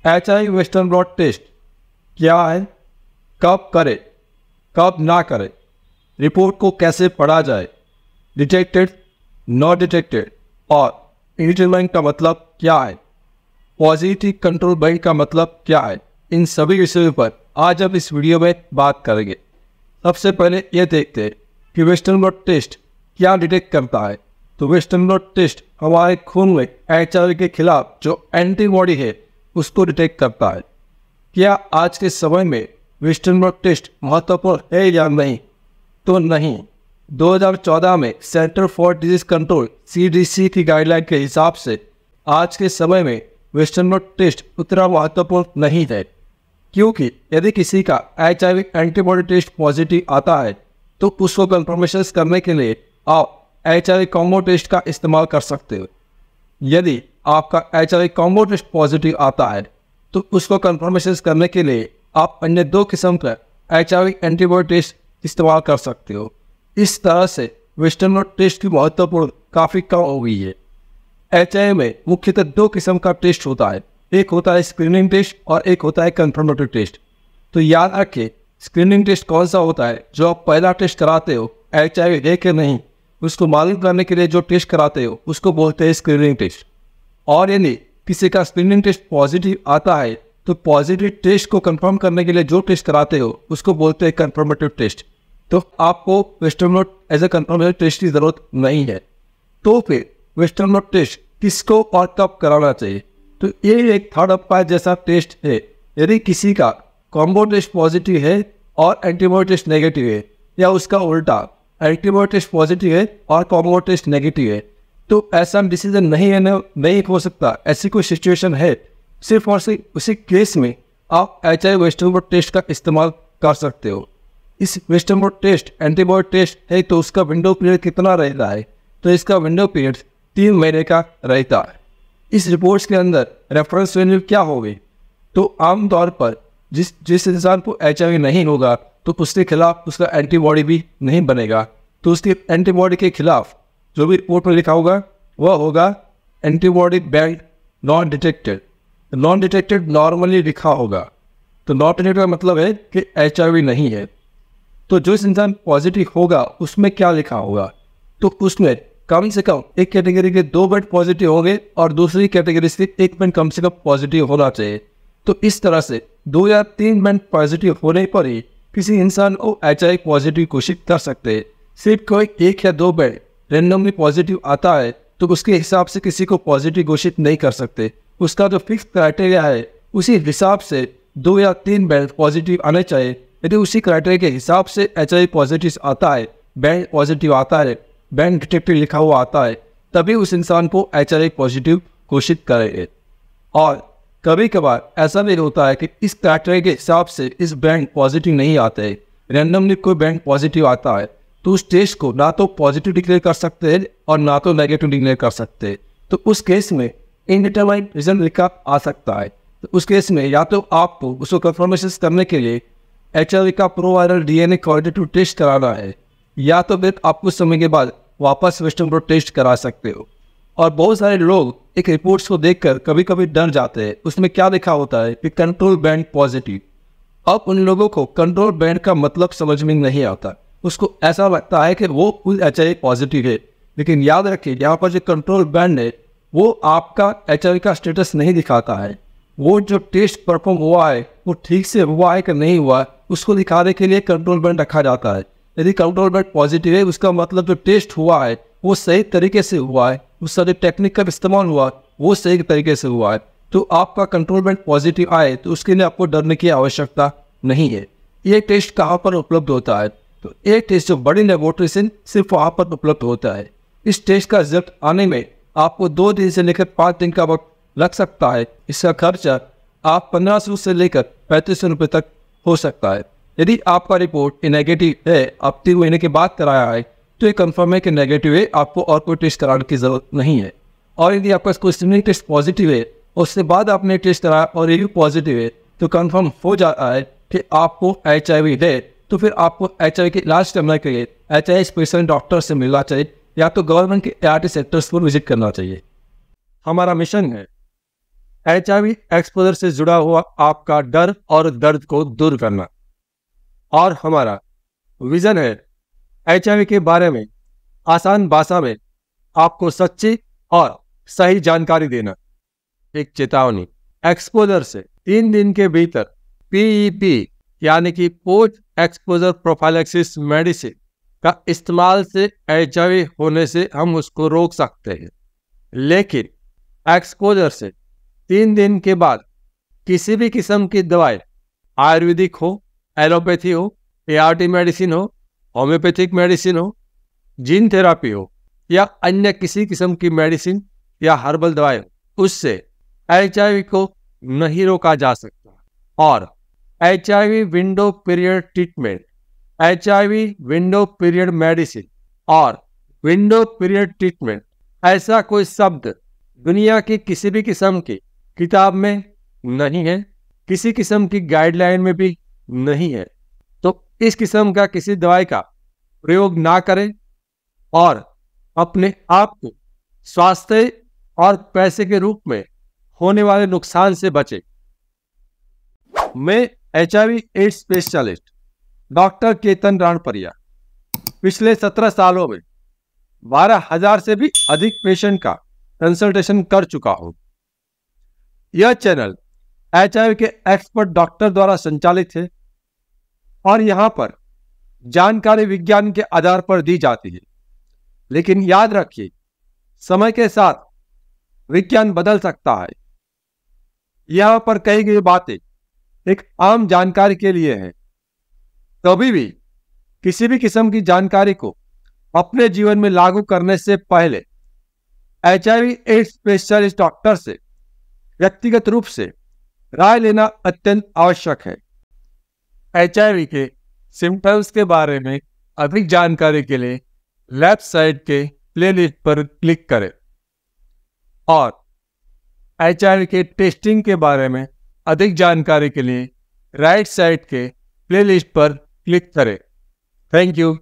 HIV western blot test क्या है, कब करें, कब ना करें, रिपोर्ट को कैसे पढ़ा जाए, डिटेक्टेड, नॉट डिटेक्टेड और इंडिटरमाइन का मतलब क्या है, पॉजिटिव कंट्रोल बैंड का मतलब क्या है, इन सभी विषयों पर आज हम इस वीडियो में बात करेंगे। सबसे पहले ये देखते हैं कि वेस्टर्न ब्लॉट टेस्ट क्या डिटेक्ट करता है। तो वेस्टर्न ब्लॉट टेस्ट हमारे खून में HIV के खिलाफ जो एंटीबॉडी है उसको डिटेक्ट करता है। क्या आज के समय में वेस्टर्न ब्लॉट टेस्ट महत्वपूर्ण है या नहीं? तो नहीं। 2014 में centre for disease control CDC की गाइडलाइन के हिसाब से आज के समय में वेस्टर्न ब्लॉट टेस्ट उतना महत्वपूर्ण नहीं है, क्योंकि यदि किसी का HIV एंटीबॉडी टेस्ट पॉजिटिव आता है तो उसको कंफर्मेशन करने के लिए आप HIV कॉम्बो टेस्ट का इस्तेमाल कर सकते हो। यदि आपका HIV कॉम्बो टेस्ट पॉजिटिव आता है तो उसको कंफर्मेशन करने के लिए आप अन्य 2 किस्म का HIV एंटीबॉडी टेस्ट इस्तेमाल कर सकते हो। इस तरह से वेस्टर्न ब्लॉट टेस्ट की महत्वपूर्ण काफ़ी कम हो गई है। HIV में मुख्यतः 2 किस्म का टेस्ट होता है, एक होता है स्क्रीनिंग टेस्ट और एक होता है कंफर्मेटरी टेस्ट। तो याद रखिए, स्क्रीनिंग टेस्ट कौन सा होता है? जो आप पहला टेस्ट कराते हो HIV है कि नहीं उसको मालूम करने के लिए जो टेस्ट कराते हो उसको बोलते हैं स्क्रीनिंग टेस्ट। और यदि किसी का स्क्रीनिंग टेस्ट पॉजिटिव आता है तो पॉजिटिव टेस्ट को कंफर्म करने के लिए जो टेस्ट कराते हो उसको बोलते हैं कंफर्मेटिव टेस्ट। तो आपको western blot as a confirmative test की जरूरत नहीं है। तो फिर वेस्टर्न ब्लॉट टेस्ट किसको और कब कराना चाहिए? तो ये एक थर्ड अपायर जैसा टेस्ट है। यदि किसी का कॉम्बो टेस्ट पॉजिटिव है और एंटीबॉडी टेस्ट नेगेटिव है, या उसका उल्टा एंटीबॉडी टेस्ट पॉजिटिव है और कॉम्बो टेस्ट नेगेटिव है, तो ऐसा डिसीजन नहीं हो सकता। ऐसी कोई सिचुएशन है, सिर्फ और सिर्फ उसी केस में आप HIV वेस्टर्न ब्लॉट टेस्ट का इस्तेमाल कर सकते हो। इस western blot test antibody test है तो उसका विंडो पीरियड कितना रहता है? तो इसका विंडो पीरियड 3 महीने का रहता है। इस रिपोर्ट्स के अंदर रेफरेंस वैल्यू क्या होगी? तो आमतौर पर जिस इंसान को HIV नहीं होगा तो उसके खिलाफ उसका एंटीबॉडी भी नहीं बनेगा, तो उसकी एंटीबॉडी के खिलाफ जो भी रिपोर्ट में लिखा होगा वह होगा antibody band non detected. Non detected normally लिखा होगा, तो नॉन डिटेक्टेड का मतलब है कि HIV नहीं है। तो जो इंसान पॉजिटिव होगा उसमें क्या लिखा होगा? तो उसमें कम से कम एक कैटेगरी के 2 बैंड पॉजिटिव होंगे और दूसरी कैटेगरी से 1 बैंड कम से कम पॉजिटिव होना चाहिए। तो इस तरह से 2 या 3 बैंड पॉजिटिव होने पर ही किसी इंसान को HIV पॉजिटिव घोषित कर सकते हैं। सिर्फ कोई 1 या 2 बैंड रेंडमली पॉजिटिव आता है तो उसके हिसाब से किसी को पॉजिटिव घोषित नहीं कर सकते। उसका जो फिक्स क्राइटेरिया है उसी हिसाब से 2 या 3 बैंड पॉजिटिव आने चाहिए। यदि उसी क्राइटेरिया के हिसाब से HIV पॉजिटिव आता है, बैंड पॉजिटिव आता है, बैंड डिटेक्टेड लिखा हुआ आता है, तभी उस इंसान को HIV पॉजिटिव घोषित करेंगे। और कभी कभार ऐसा भी होता है कि इस क्राइटेरिया के हिसाब से इस बैंड पॉजिटिव नहीं आते, रैंडमली कोई बैंड पॉजिटिव आता है, तो उस टेस्ट को ना तो पॉजिटिव डिक्लेयर कर सकते हैं और ना तो नेगेटिव डिक्लेयर कर सकते हैं। तो उस केस में इनडिटरमाइंड रिजल्ट लिखा आ सकता है। तो उस केस में या तो आपको उसको कंफर्मेशन करने के लिए HIV का प्रोवायरल DNA क्वालिटेटिव टेस्ट कराना है, या तो फिर आप कुछ समय के बाद वापस वेस्टर्न ब्लॉट टेस्ट करा सकते हो। और बहुत सारे लोग एक रिपोर्ट्स को देखकर कभी कभी डर जाते हैं। उसमें क्या लिखा होता है कि कंट्रोल बैंड पॉजिटिव। अब उन लोगों को कंट्रोल बैंड का मतलब समझ में नहीं आता, उसको ऐसा लगता है कि वो HIV पॉजिटिव है। लेकिन याद रखिए, यहाँ पर जो कंट्रोल बैंड है वो आपका HIV का स्टेटस नहीं दिखाता है। वो जो टेस्ट परफॉर्म हुआ है वो ठीक से हुआ है कि नहीं हुआ है उसको दिखाने के लिए कंट्रोल बैंड रखा जाता है। यदि कंट्रोल बैंड पॉजिटिव है उसका मतलब जो टेस्ट हुआ है वो सही तरीके से हुआ है, उसका जो टेक्निक का इस्तेमाल हुआ वो सही तरीके से हुआ है। तो आपका कंट्रोल बैंड पॉजिटिव आए तो उसके लिए आपको डरने की आवश्यकता नहीं है। ये टेस्ट कहाँ पर उपलब्ध होता है? तो ये टेस्ट जो बड़ी लेबोरेटरी से सिर्फ वहाँ पर उपलब्ध होता है। इस टेस्ट का रिजल्ट आने में आपको 2 दिन से लेकर 5 दिन का वक्त लग सकता है। इसका खर्चा आप 1500 से लेकर 3500 रुपये तक हो सकता है। यदि आपका रिपोर्ट नेगेटिव है, आप 3 महीने के बाद कराया है, तो ये कंफर्म है कि नेगेटिव है, आपको और कोई टेस्ट कराने की ज़रूरत नहीं है। और यदि आपका कोई स्क्रीनिंग टेस्ट पॉजिटिव है, उसके बाद आपने टेस्ट कराया और ये भी पॉजिटिव है, तो कंफर्म हो जाता है कि आपको HIV है। तो फिर आपको HIV के इलाज करने के लिए HIV स्पेशलिस्ट डॉक्टर से मिलना चाहिए, या तो गवर्नमेंट के ART सेंटर्स पर विजिट करना चाहिए। हमारा मिशन है HIV एक्सपोजर से जुड़ा हुआ आपका डर और दर्द को दूर करना। और हमारा विजन है HIV के बारे में आसान भाषा में आपको सच्ची और सही जानकारी देना। एक चेतावनी, एक्सपोजर से 3 दिन के भीतर PEP यानी कि पोस्ट एक्सपोजर प्रोफाइलैक्सिस मेडिसिन का इस्तेमाल से HIV होने से हम उसको रोक सकते हैं, लेकिन एक्सपोजर से 3 दिन के बाद किसी भी किस्म की दवाई, आयुर्वेदिक हो, एलोपैथी हो, ART मेडिसिन हो, होम्योपैथिक मेडिसिन हो, जीन थेरापी हो या अन्य किसी किस्म की मेडिसिन या हर्बल दवाई हो, उससे HIV को नहीं रोका जा सकता। और HIV window period treatment, HIV window period medicine और विंडो पीरियड ट्रीटमेंट ऐसा कोई शब्द दुनिया की किसी भी किस्म की किताब में नहीं है, किसी किस्म की गाइडलाइन में भी नहीं है। तो इस किस्म का किसी दवाई का प्रयोग ना करें और अपने आप को स्वास्थ्य और पैसे के रूप में होने वाले नुकसान से बचें। मैं HIV AIDS specialist doctor Ketan Ranpariya पिछले 17 सालों में 12,000 से भी अधिक पेशेंट का कंसल्टेशन कर चुका हूं। यह चैनल HIV के एक्सपर्ट डॉक्टर द्वारा संचालित है और यहां पर जानकारी विज्ञान के आधार पर दी जाती है। लेकिन याद रखिए, समय के साथ विज्ञान बदल सकता है। यहां पर कही गई बातें एक आम जानकारी के लिए है। कभी भी किसी भी किस्म की जानकारी को अपने जीवन में लागू करने से पहले HIV एड्स स्पेशलिस्ट डॉक्टर से व्यक्तिगत रूप से राय लेना अत्यंत आवश्यक है। HIV के सिम्टम्स के बारे में अधिक जानकारी के लिए लेफ्ट साइड के प्लेलिस्ट पर क्लिक करें और HIV के टेस्टिंग के बारे में अधिक जानकारी के लिए राइट साइड के प्लेलिस्ट पर क्लिक करें। Thank you.